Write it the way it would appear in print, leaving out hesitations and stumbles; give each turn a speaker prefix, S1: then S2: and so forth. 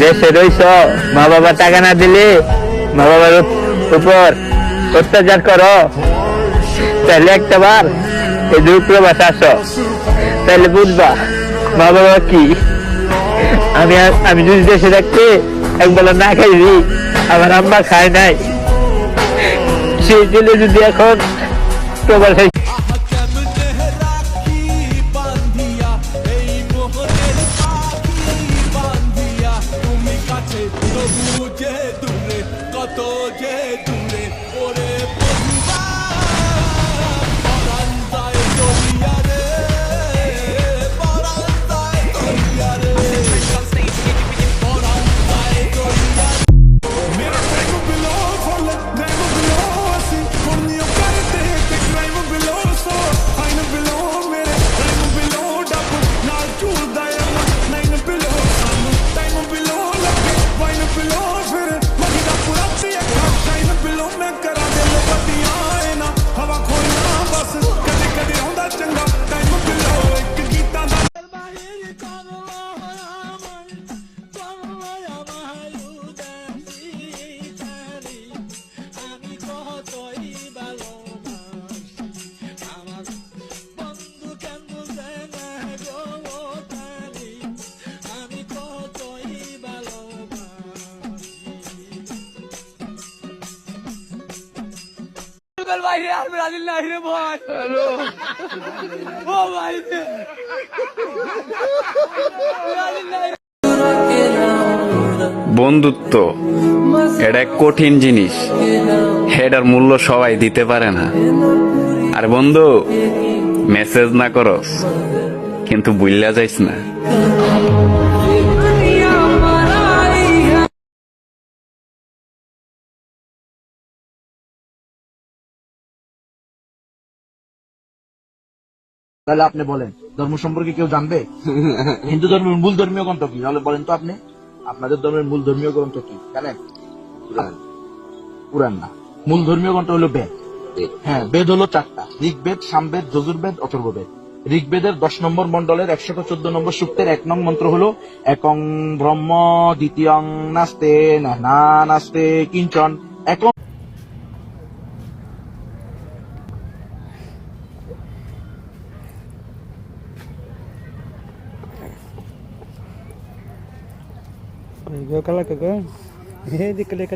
S1: দেশে রইছ, মা বাবা টাকা না দিলে মা বাবার উপর অত্যাচার করো, তাহলে একটা বার এই দুর্প্র ভাষা আসো, তাহলে বুঝবা মা বাবা কি। আমি যদি দেশে থাকতে একবেলা না খাইছি, আমার আম্মা খায় নাই, সেই ছেলে যদি এখন প্রবাসে
S2: কত যে দূরে ওরে বাইরে আর ব্রাজিল নাই রে ভাই। হ্যালো ও ভাই
S3: বন্ধুত্ব এটা এক কঠিন জিনিস, এটার মূল্য সবাই দিতে পারে না। আর বন্ধু, মেসেজ না করস কিন্তু ভুইল্লা যাইস না।
S4: তাহলে আপনি বলেন, ধর্ম সম্পর্কে কেউ জানবে? হিন্দু ধর্মের মূল ধর্মীয় গ্রন্থ কি? তাহলে বলেন তো আপনি, আপনাদের ধর্মের মূল ধর্মীয় গ্রন্থ কি জানেন? পুরাণ না, মূল ধর্মীয় গ্রন্থ হলো বেদ। হ্যাঁ, বেদ হলো 4টা: ঋগ্বেদ, সামবেদ, যজুর্বেদ, অথর্ববেদ। ঋগ্বেদের 10 নম্বর মন্ডলের 114 নম্বর সূক্তের 1 নং মন্ত্র হলো একং ব্রহ্ম দ্বিতীয়ং নাস্তে না নাস্তে কিঞ্চন। একং
S5: Kalau kagak, ini di kedai